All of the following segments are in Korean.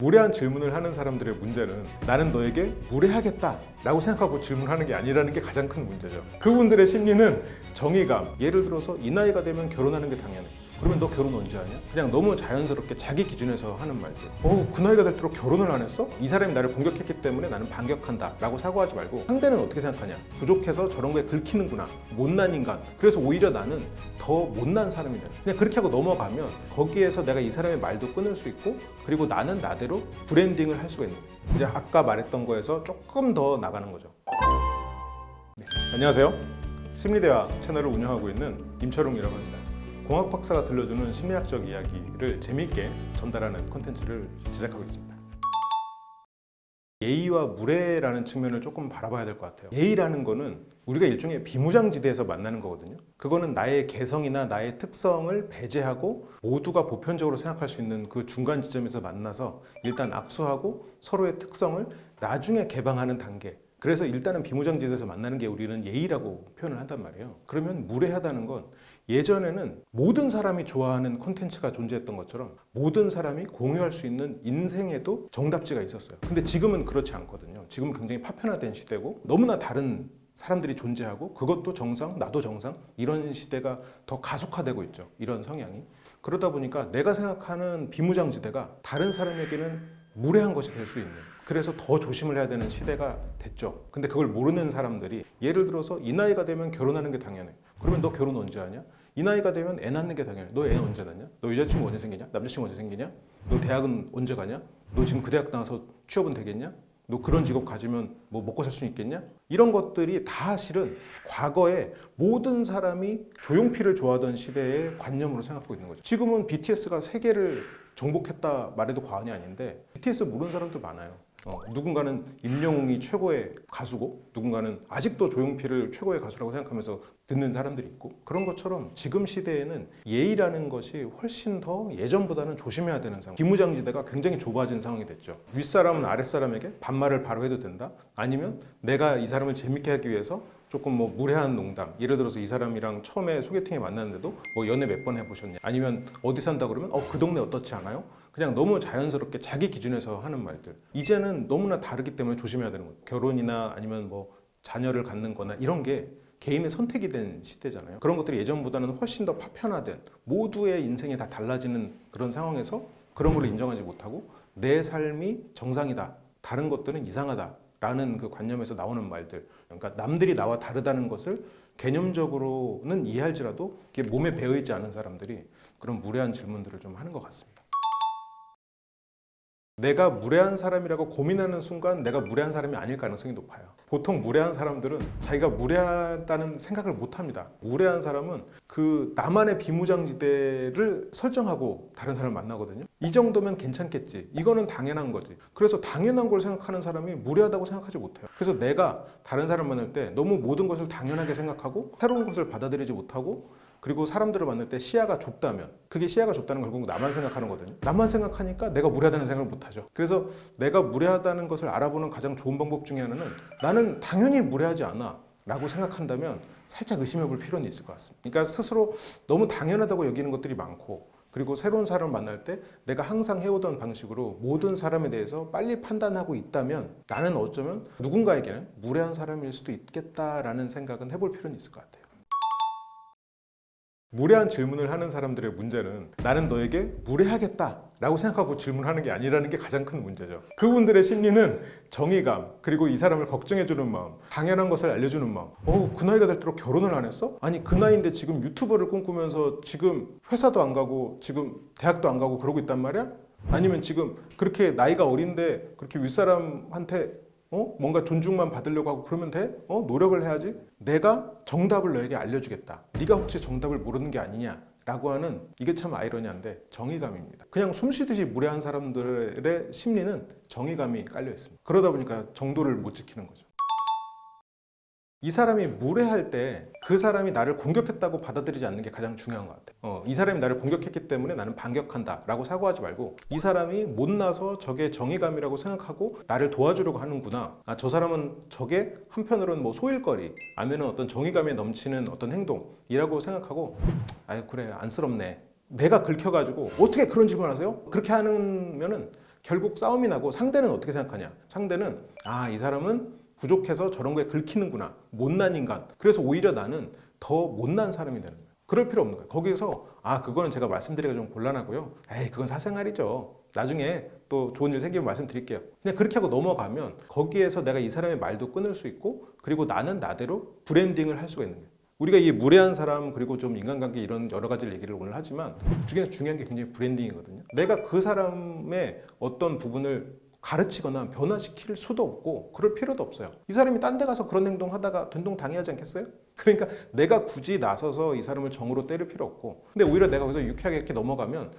무례한 질문을 하는 사람들의 문제는 나는 너에게 무례하겠다 라고 생각하고 질문하는 게 아니라는 게 가장 큰 문제죠. 그분들의 심리는 정의감, 예를 들어서 이 나이가 되면 결혼하는 게 당연해. 그러면 너 결혼 언제 하냐? 그냥 너무 자연스럽게 자기 기준에서 하는 말들. 그 나이가 될수록 결혼을 안 했어? 이 사람이 나를 공격했기 때문에 나는 반격한다 라고 사고하지 말고 상대는 어떻게 생각하냐? 부족해서 저런 거에 긁히는구나. 못난 인간. 그래서 오히려 나는 더 못난 사람이네. 그냥 그렇게 하고 넘어가면 거기에서 내가 이 사람의 말도 끊을 수 있고, 그리고 나는 나대로 브랜딩을 할 수가 있는 거예요. 이제 아까 말했던 거에서 조금 더 나가는 거죠. 네. 안녕하세요. 심리대화 채널을 운영하고 있는 임철웅이라고 합니다. 공학 박사가 들려주는 심리학적 이야기를 재미있게 전달하는 콘텐츠를 제작하고 있습니다. 예의와 무례라는 측면을 조금 바라봐야 될 것 같아요. 예의라는 거는 우리가 일종의 비무장지대에서 만나는 거거든요. 그거는 나의 개성이나 나의 특성을 배제하고 모두가 보편적으로 생각할 수 있는 그 중간 지점에서 만나서 일단 악수하고 서로의 특성을 나중에 개방하는 단계. 그래서 일단은 비무장지대에서 만나는 게 우리는 예의라고 표현을 한단 말이에요. 그러면 무례하다는 건 예전에는 모든 사람이 좋아하는 콘텐츠가 존재했던 것처럼 모든 사람이 공유할 수 있는 인생에도 정답지가 있었어요. 근데 지금은 그렇지 않거든요. 지금은 굉장히 파편화된 시대고 너무나 다른 사람들이 존재하고 그것도 정상, 나도 정상, 이런 시대가 더 가속화되고 있죠. 이런 성향이. 그러다 보니까 내가 생각하는 비무장지대가 다른 사람에게는 무례한 것이 될 수 있는, 그래서 더 조심을 해야 되는 시대가 됐죠. 근데 그걸 모르는 사람들이 예를 들어서 이 나이가 되면 결혼하는 게 당연해. 그러면 너 결혼 언제 하냐? 이 나이가 되면 애 낳는 게 당연해. 너 애 언제 낳냐? 너 여자친구 언제 생기냐? 남자친구 언제 생기냐? 너 대학은 언제 가냐? 너 지금 그 대학 나와서 취업은 되겠냐? 너 그런 직업 가지면 뭐 먹고 살 수 있겠냐? 이런 것들이 다 실은 과거에 모든 사람이 조용필을 좋아하던 시대의 관념으로 생각하고 있는 거죠. 지금은 BTS가 세계를 정복했다 말해도 과언이 아닌데 BTS 모르는 사람도 많아요. 누군가는 임영웅이 최고의 가수고 누군가는 아직도 조용필을 최고의 가수라고 생각하면서 듣는 사람들이 있고, 그런 것처럼 지금 시대에는 예의라는 것이 훨씬 더 예전보다는 조심해야 되는 상황, 비무장지대가 굉장히 좁아진 상황이 됐죠. 윗사람은 아랫사람에게 반말을 바로 해도 된다? 아니면 내가 이 사람을 재밌게 하기 위해서 조금 뭐 무례한 농담, 예를 들어서 이 사람이랑 처음에 소개팅에 만났는데도 뭐 연애 몇 번 해보셨냐, 아니면 어디 산다 그러면 그 동네 어떻지 않아요? 그냥 너무 자연스럽게 자기 기준에서 하는 말들, 이제는 너무나 다르기 때문에 조심해야 되는 거예요. 결혼이나 아니면 뭐 자녀를 갖는 거나 이런 게 개인의 선택이 된 시대잖아요. 그런 것들이 예전보다는 훨씬 더 파편화된, 모두의 인생이 다 달라지는 그런 상황에서 그런 걸 인정하지 못하고 내 삶이 정상이다, 다른 것들은 이상하다 라는 그 관념에서 나오는 말들, 그러니까 남들이 나와 다르다는 것을 개념적으로는 이해할지라도 이게 몸에 배어있지 않은 사람들이 그런 무례한 질문들을 좀 하는 것 같습니다. 내가 무례한 사람이라고 고민하는 순간 내가 무례한 사람이 아닐 가능성이 높아요. 보통 무례한 사람들은 자기가 무례하다는 생각을 못합니다. 무례한 사람은 그 나만의 비무장지대를 설정하고 다른 사람을 만나거든요. 이 정도면 괜찮겠지, 이거는 당연한 거지. 그래서 당연한 걸 생각하는 사람이 무례하다고 생각하지 못해요. 그래서 내가 다른 사람 만날 때 너무 모든 것을 당연하게 생각하고 새로운 것을 받아들이지 못하고, 그리고 사람들을 만날 때 시야가 좁다면, 그게 시야가 좁다는 걸 결국 나만 생각하는 거거든요. 나만 생각하니까 내가 무례하다는 생각을 못하죠. 그래서 내가 무례하다는 것을 알아보는 가장 좋은 방법 중에 하나는 나는 당연히 무례하지 않아 라고 생각한다면 살짝 의심해 볼 필요는 있을 것 같습니다. 그러니까 스스로 너무 당연하다고 여기는 것들이 많고, 그리고 새로운 사람을 만날 때 내가 항상 해오던 방식으로 모든 사람에 대해서 빨리 판단하고 있다면 나는 어쩌면 누군가에게는 무례한 사람일 수도 있겠다라는 생각은 해볼 필요는 있을 것 같아요. 무례한 질문을 하는 사람들의 문제는 나는 너에게 무례하겠다 라고 생각하고 질문하는 게 아니라는 게 가장 큰 문제죠. 그분들의 심리는 정의감, 그리고 이 사람을 걱정해주는 마음, 당연한 것을 알려주는 마음. 그 나이가 될수록 결혼을 안 했어? 아니 그 나이인데 지금 유튜버를 꿈꾸면서 지금 회사도 안 가고 지금 대학도 안 가고 그러고 있단 말이야? 아니면 지금 그렇게 나이가 어린데 그렇게 윗사람한테 뭔가 존중만 받으려고 하고 그러면 돼? 노력을 해야지. 내가 정답을 너에게 알려주겠다. 네가 혹시 정답을 모르는 게 아니냐? 라고 하는, 이게 참 아이러니한데 정의감입니다. 그냥 숨쉬듯이 무례한 사람들의 심리는 정의감이 깔려 있습니다. 그러다 보니까 정도를 못 지키는 거죠. 이 사람이 무례할 때 그 사람이 나를 공격했다고 받아들이지 않는 게 가장 중요한 것 같아요. 이 사람이 나를 공격했기 때문에 나는 반격한다 라고 사고하지 말고, 이 사람이 못나서 저게 정의감이라고 생각하고 나를 도와주려고 하는구나, 저 사람은 저게 한편으로는 뭐 소일거리 아니면 어떤 정의감에 넘치는 어떤 행동이라고 생각하고, 아유 그래 안쓰럽네, 내가 긁혀가지고 어떻게 그런 질문을 하세요? 그렇게 하면은 결국 싸움이 나고 상대는 어떻게 생각하냐? 상대는 이 사람은 부족해서 저런 거에 긁히는구나. 못난 인간. 그래서 오히려 나는 더 못난 사람이 되는 거예요. 그럴 필요 없는 거예요. 거기서 그거는 제가 말씀드리기가 좀 곤란하고요. 그건 사생활이죠. 나중에 또 좋은 일 생기면 말씀드릴게요. 그냥 그렇게 하고 넘어가면 거기에서 내가 이 사람의 말도 끊을 수 있고 그리고 나는 나대로 브랜딩을 할 수가 있는 거예요. 우리가 이 무례한 사람 그리고 좀 인간관계 이런 여러 가지 얘기를 오늘 하지만 중에서 중요한 게 굉장히 브랜딩이거든요. 내가 그 사람의 어떤 부분을 가르치거나 변화시킬 수도 없고 그럴 필요도 없어요. 이 사람이 딴 데 가서 그런 행동하다가 된동 당해하지 않겠어요? 그러니까 내가 굳이 나서서 이 사람을 정으로 때릴 필요 없고 근데 오히려 내가 거기서 유쾌하게 이렇게 넘어가면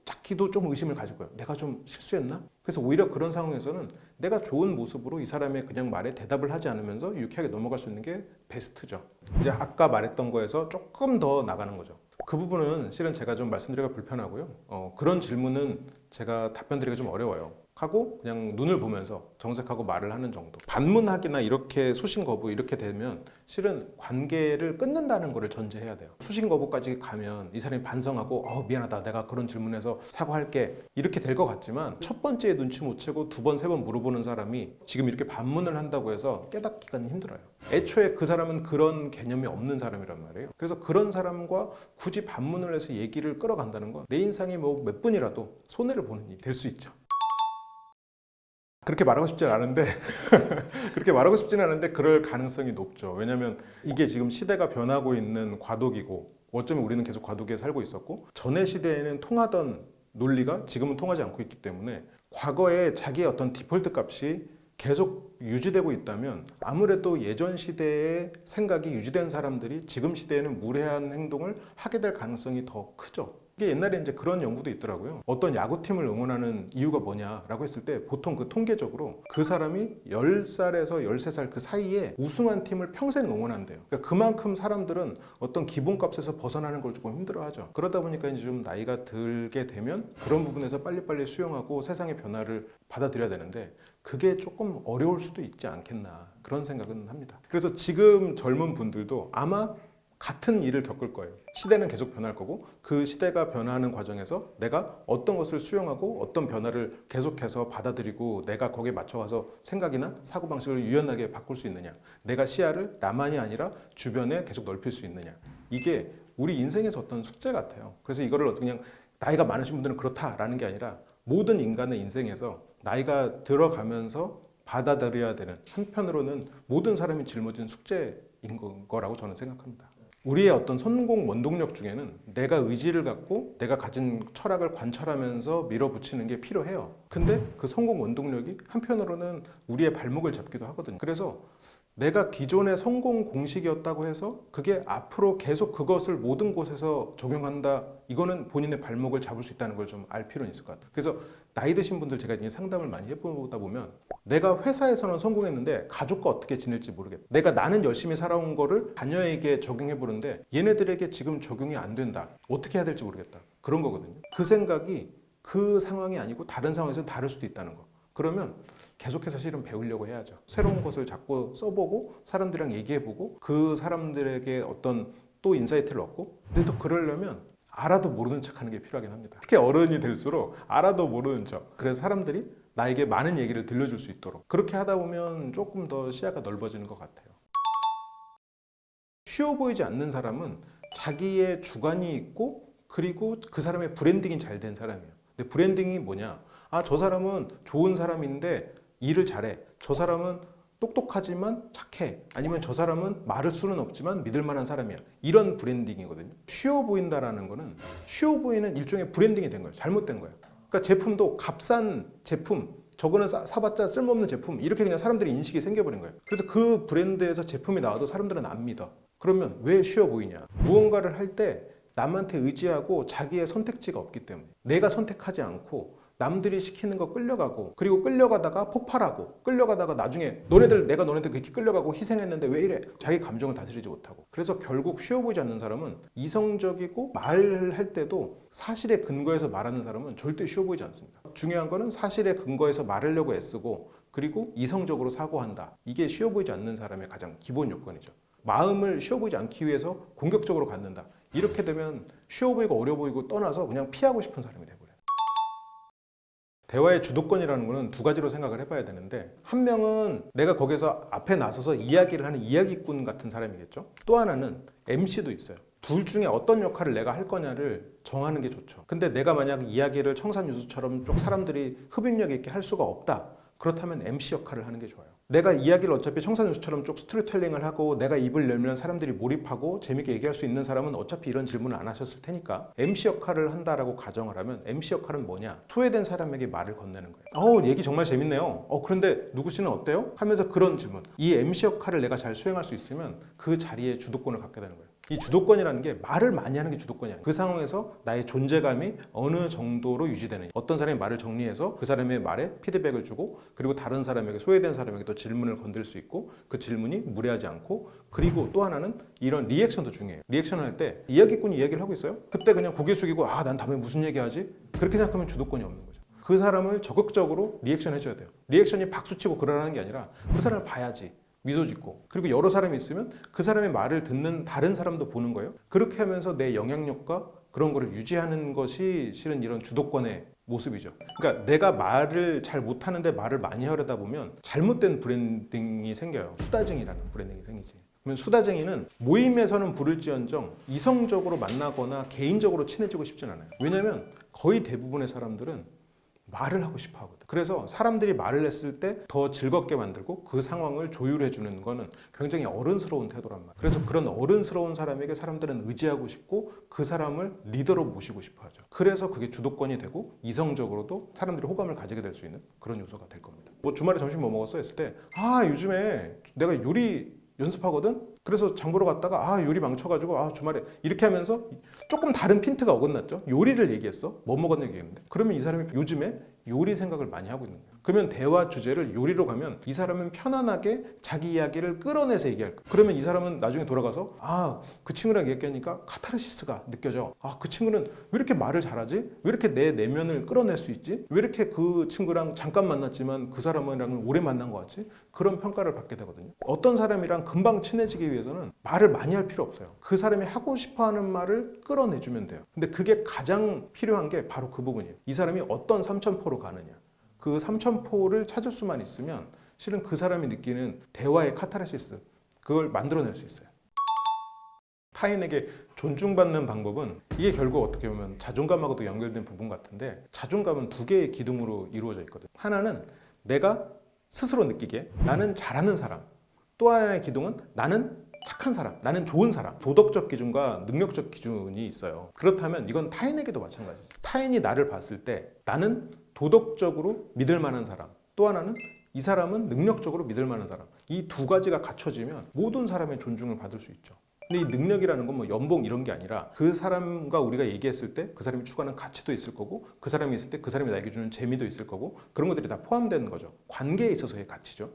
자기도 좀 의심을 가질 거예요. 내가 좀 실수했나? 그래서 오히려 그런 상황에서는 내가 좋은 모습으로 이 사람의 그냥 말에 대답을 하지 않으면서 유쾌하게 넘어갈 수 있는 게 베스트죠. 이제 아까 말했던 거에서 조금 더 나가는 거죠. 그 부분은 실은 제가 좀 말씀드리기가 불편하고요. 그런 질문은 제가 답변드리기가 좀 어려워요. 하고 그냥 눈을 보면서 정색하고 말을 하는 정도. 반문하기나 이렇게 수신 거부 이렇게 되면 실은 관계를 끊는다는 거를 전제해야 돼요. 수신 거부까지 가면 이 사람이 반성하고 미안하다 내가 그런 질문해서 사과할게 이렇게 될 것 같지만 첫 번째에 눈치 못 채고 두 번, 세 번 물어보는 사람이 지금 이렇게 반문을 한다고 해서 깨닫기가 힘들어요. 애초에 그 사람은 그런 개념이 없는 사람이란 말이에요. 그래서 그런 사람과 굳이 반문을 해서 얘기를 끌어간다는 건 내 인상이 몇 분이라도 손해를 보는 일이 될 수 있죠. 그렇게 말하고 싶진 않은데 그럴 가능성이 높죠. 왜냐하면 이게 지금 시대가 변하고 있는 과도기고 어쩌면 우리는 계속 과도기에 살고 있었고 전의 시대에는 통하던 논리가 지금은 통하지 않고 있기 때문에 과거에 자기의 어떤 디폴트 값이 계속 유지되고 있다면 아무래도 예전 시대의 생각이 유지된 사람들이 지금 시대에는 무례한 행동을 하게 될 가능성이 더 크죠. 이게 옛날에 이제 그런 연구도 있더라고요. 어떤 야구팀을 응원하는 이유가 뭐냐라고 했을 때 보통 그 통계적으로 그 사람이 10살에서 13살 그 사이에 우승한 팀을 평생 응원한대요. 그러니까 그만큼 사람들은 어떤 기본값에서 벗어나는 걸 조금 힘들어하죠. 그러다 보니까 이제 좀 나이가 들게 되면 그런 부분에서 빨리빨리 수용하고 세상의 변화를 받아들여야 되는데 그게 조금 어려울 수도 있지 않겠나 그런 생각은 합니다. 그래서 지금 젊은 분들도 아마 같은 일을 겪을 거예요. 시대는 계속 변할 거고 그 시대가 변화하는 과정에서 내가 어떤 것을 수용하고 어떤 변화를 계속해서 받아들이고 내가 거기에 맞춰가서 생각이나 사고방식을 유연하게 바꿀 수 있느냐, 내가 시야를 나만이 아니라 주변에 계속 넓힐 수 있느냐, 이게 우리 인생에서 어떤 숙제 같아요. 그래서 이거를 그냥 나이가 많으신 분들은 그렇다라는 게 아니라 모든 인간의 인생에서 나이가 들어가면서 받아들여야 되는, 한편으로는 모든 사람이 짊어진 숙제인 거라고 저는 생각합니다. 우리의 어떤 성공 원동력 중에는 내가 의지를 갖고 내가 가진 철학을 관철하면서 밀어붙이는 게 필요해요. 근데 그 성공 원동력이 한편으로는 우리의 발목을 잡기도 하거든요. 그래서 내가 기존의 성공 공식이었다고 해서 그게 앞으로 계속 그것을 모든 곳에서 적용한다, 이거는 본인의 발목을 잡을 수 있다는 걸 좀 알 필요는 있을 것 같아요. 그래서 나이 드신 분들 제가 이제 상담을 많이 해보다 보면 내가 회사에서는 성공했는데 가족과 어떻게 지낼지 모르겠다. 나는 열심히 살아온 거를 자녀에게 적용해 보는데 얘네들에게 지금 적용이 안 된다. 어떻게 해야 될지 모르겠다. 그런 거거든요. 그 생각이 그 상황이 아니고 다른 상황에서는 다를 수도 있다는 거. 그러면 계속해서 실은 배우려고 해야죠. 새로운 것을 자꾸 써보고 사람들이랑 얘기해보고 그 사람들에게 어떤 또 인사이트를 얻고, 근데 또 그러려면 알아도 모르는 척하는 게 필요하긴 합니다. 특히 어른이 될수록 알아도 모르는 척. 그래서 사람들이 나에게 많은 얘기를 들려줄 수 있도록 그렇게 하다 보면 조금 더 시야가 넓어지는 것 같아요. 쉬워 보이지 않는 사람은 자기의 주관이 있고 그리고 그 사람의 브랜딩이 잘 된 사람이에요. 근데 브랜딩이 뭐냐? 저 사람은 좋은 사람인데 일을 잘해. 저 사람은 똑똑하지만 착해. 아니면 저 사람은 말을 수는 없지만 믿을 만한 사람이야. 이런 브랜딩이거든요. 쉬워 보인다라는 거는 쉬워 보이는 일종의 브랜딩이 된 거예요. 잘못된 거예요. 그러니까 제품도 값싼 제품, 저거는 사봤자 쓸모없는 제품, 이렇게 그냥 사람들이 인식이 생겨버린 거예요. 그래서 그 브랜드에서 제품이 나와도 사람들은 안 믿어. 그러면 왜 쉬워 보이냐? 무언가를 할 때 남한테 의지하고 자기의 선택지가 없기 때문에, 내가 선택하지 않고 남들이 시키는 거 끌려가고, 그리고 끌려가다가 폭발하고, 끌려가다가 나중에 내가 너네들 그렇게 끌려가고 희생했는데 왜 이래? 자기 감정을 다스리지 못하고. 그래서 결국 쉬워 보이지 않는 사람은 이성적이고 말할 때도 사실에 근거해서 말하는 사람은 절대 쉬워 보이지 않습니다. 중요한 거는 사실에 근거해서 말하려고 애쓰고 그리고 이성적으로 사고한다. 이게 쉬워 보이지 않는 사람의 가장 기본 요건이죠. 마음을 쉬워 보이지 않기 위해서 공격적으로 갖는다. 이렇게 되면 쉬워 보이고 어려워 보이고 떠나서 그냥 피하고 싶은 사람이 돼버려요. 대화의 주도권이라는 거는 두 가지로 생각을 해봐야 되는데, 한 명은 내가 거기서 앞에 나서서 이야기를 하는 이야기꾼 같은 사람이겠죠. 또 하나는 MC도 있어요. 둘 중에 어떤 역할을 내가 할 거냐를 정하는 게 좋죠. 근데 내가 만약 이야기를 청산유수처럼 쭉 사람들이 흡입력 있게 할 수가 없다, 그렇다면 MC 역할을 하는 게 좋아요. 내가 이야기를 어차피 청산유수처럼 쭉 스토리텔링을 하고 내가 입을 열면 사람들이 몰입하고 재밌게 얘기할 수 있는 사람은 어차피 이런 질문을 안 하셨을 테니까 MC 역할을 한다라고 가정을 하면, MC 역할은 뭐냐? 소외된 사람에게 말을 건네는 거예요. 얘기 정말 재밌네요. 그런데 누구씨는 어때요? 하면서 그런 질문. 이 MC 역할을 내가 잘 수행할 수 있으면 그 자리에 주도권을 갖게 되는 거예요. 이 주도권이라는 게 말을 많이 하는 게 주도권이 아니에요. 그 상황에서 나의 존재감이 어느 정도로 유지되느냐. 어떤 사람이 말을 정리해서 그 사람의 말에 피드백을 주고, 그리고 다른 사람에게, 소외된 사람에게 또 질문을 건들 수 있고, 그 질문이 무례하지 않고, 그리고 또 하나는 이런 리액션도 중요해요. 리액션을 할 때 이야기꾼이 이야기를 하고 있어요. 그때 그냥 고개 숙이고 난 다음에 무슨 얘기하지? 그렇게 생각하면 주도권이 없는 거죠. 그 사람을 적극적으로 리액션 해줘야 돼요. 리액션이 박수치고 그러라는 게 아니라 그 사람을 봐야지. 미소 짓고, 그리고 여러 사람이 있으면 그 사람의 말을 듣는 다른 사람도 보는 거예요. 그렇게 하면서 내 영향력과 그런 거를 유지하는 것이 실은 이런 주도권의 모습이죠. 그러니까 내가 말을 잘 못하는데 말을 많이 하려다 보면 잘못된 브랜딩이 생겨요. 수다쟁이라는 브랜딩이 생기지. 그러면 수다쟁이는 모임에서는 부를지언정 이성적으로 만나거나 개인적으로 친해지고 싶진 않아요. 왜냐하면 거의 대부분의 사람들은 말을 하고 싶어 하거든. 그래서 사람들이 말을 했을 때 더 즐겁게 만들고 그 상황을 조율해 주는 거는 굉장히 어른스러운 태도란 말이야. 그래서 그런 어른스러운 사람에게 사람들은 의지하고 싶고 그 사람을 리더로 모시고 싶어 하죠. 그래서 그게 주도권이 되고 이성적으로도 사람들이 호감을 가지게 될 수 있는 그런 요소가 될 겁니다. 주말에 점심 뭐 먹었어? 했을 때 요즘에 내가 요리 연습하거든? 그래서 장 보러 갔다가 요리 망쳐가지고 주말에 이렇게 하면서 조금 다른 핀트가 어긋났죠. 요리를 얘기했어. 뭐 먹었냐 얘기했는데, 그러면 이 사람이 요즘에 요리 생각을 많이 하고 있는 거예요. 그러면 대화 주제를 요리로 가면 이 사람은 편안하게 자기 이야기를 끌어내서 얘기할 거예요. 그러면 이 사람은 나중에 돌아가서 그 친구랑 얘기하니까 카타르시스가 느껴져. 그 친구는 왜 이렇게 말을 잘하지? 왜 이렇게 내 내면을 끌어낼 수 있지? 왜 이렇게 그 친구랑 잠깐 만났지만 그 사람이랑은 오래 만난 것 같지? 그런 평가를 받게 되거든요. 어떤 사람이랑 금방 친해지기 위해서는 말을 많이 할 필요 없어요. 그 사람이 하고 싶어하는 말을 끌어내주면 돼요. 근데 그게 가장 필요한 게 바로 그 부분이에요. 이 사람이 어떤 삼천포로 가느냐. 그 삼천포를 찾을 수만 있으면 실은 그 사람이 느끼는 대화의 카타르시스, 그걸 만들어낼 수 있어요. 타인에게 존중받는 방법은 이게 결국 어떻게 보면 자존감하고도 연결된 부분 같은데, 자존감은 두 개의 기둥으로 이루어져 있거든요. 하나는 내가 스스로 느끼기에 나는 잘하는 사람, 또 하나의 기둥은 나는 착한 사람, 나는 좋은 사람. 도덕적 기준과 능력적 기준이 있어요. 그렇다면 이건 타인에게도 마찬가지죠. 타인이 나를 봤을 때 나는 도덕적으로 믿을 만한 사람, 또 하나는 이 사람은 능력적으로 믿을 만한 사람. 이 두 가지가 갖춰지면 모든 사람의 존중을 받을 수 있죠. 근데 이 능력이라는 건 뭐 연봉 이런 게 아니라 그 사람과 우리가 얘기했을 때 그 사람이 추구하는 가치도 있을 거고, 그 사람이 있을 때 그 사람이 나에게 주는 재미도 있을 거고, 그런 것들이 다 포함되는 거죠. 관계에 있어서의 가치죠.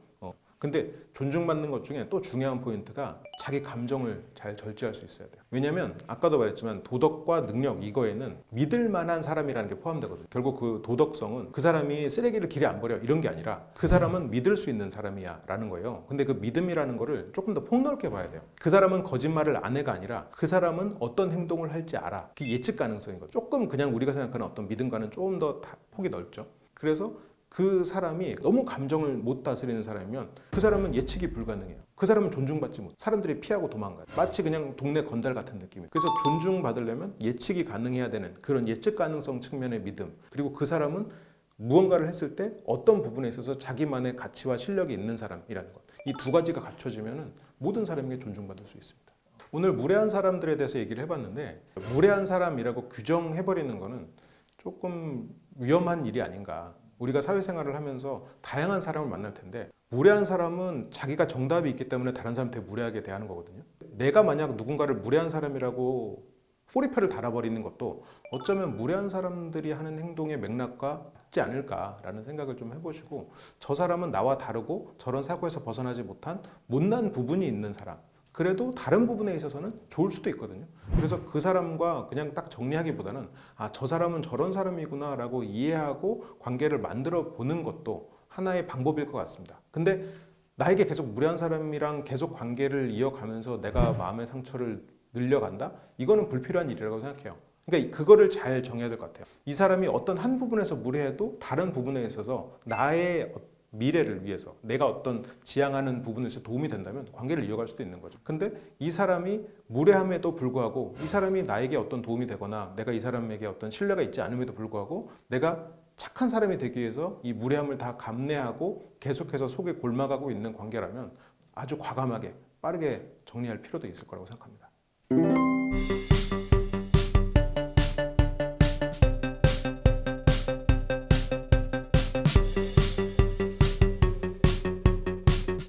근데 존중받는 것 중에 또 중요한 포인트가 자기 감정을 잘 절제할 수 있어야 돼요. 왜냐하면 아까도 말했지만 도덕과 능력 이거에는 믿을 만한 사람이라는 게 포함되거든요. 결국 그 도덕성은 그 사람이 쓰레기를 길에 안 버려 이런 게 아니라 그 사람은 믿을 수 있는 사람이야 라는 거예요. 근데 그 믿음이라는 거를 조금 더 폭넓게 봐야 돼요. 그 사람은 거짓말을 안 해가 아니라 그 사람은 어떤 행동을 할지 알아. 그게 예측 가능성인 거죠. 조금 그냥 우리가 생각하는 어떤 믿음과는 좀 더 폭이 넓죠. 그래서 그 사람이 너무 감정을 못 다스리는 사람이면 그 사람은 예측이 불가능해요. 그 사람은 존중받지 못. 사람들이 피하고 도망가요. 마치 그냥 동네 건달 같은 느낌이에요. 그래서 존중받으려면 예측이 가능해야 되는 그런 예측 가능성 측면의 믿음. 그리고 그 사람은 무언가를 했을 때 어떤 부분에 있어서 자기만의 가치와 실력이 있는 사람이라는 것. 이 두 가지가 갖춰지면 모든 사람에게 존중받을 수 있습니다. 오늘 무례한 사람들에 대해서 얘기를 해봤는데, 무례한 사람이라고 규정해버리는 거는 조금 위험한 일이 아닌가. 우리가 사회생활을 하면서 다양한 사람을 만날 텐데, 무례한 사람은 자기가 정답이 있기 때문에 다른 사람한테 무례하게 대하는 거거든요. 내가 만약 누군가를 무례한 사람이라고 꼬리표를 달아버리는 것도 어쩌면 무례한 사람들이 하는 행동의 맥락과 같지 않을까라는 생각을 좀 해보시고, 저 사람은 나와 다르고 저런 사고에서 벗어나지 못한 못난 부분이 있는 사람, 그래도 다른 부분에 있어서는 좋을 수도 있거든요. 그래서 그 사람과 그냥 딱 정리하기보다는 저 사람은 저런 사람이구나 라고 이해하고 관계를 만들어 보는 것도 하나의 방법일 것 같습니다. 근데 나에게 계속 무례한 사람이랑 계속 관계를 이어가면서 내가 마음의 상처를 늘려간다? 이거는 불필요한 일이라고 생각해요. 그러니까 그거를 잘 정해야 될 것 같아요. 이 사람이 어떤 한 부분에서 무례해도 다른 부분에 있어서 나의 미래를 위해서 내가 어떤 지향하는 부분에서 도움이 된다면 관계를 이어갈 수도 있는 거죠. 근데 이 사람이 무례함에도 불구하고 이 사람이 나에게 어떤 도움이 되거나 내가 이 사람에게 어떤 신뢰가 있지 않음에도 불구하고 내가 착한 사람이 되기 위해서 이 무례함을 다 감내하고 계속해서 속에 골마가고 있는 관계라면 아주 과감하게 빠르게 정리할 필요도 있을 거라고 생각합니다.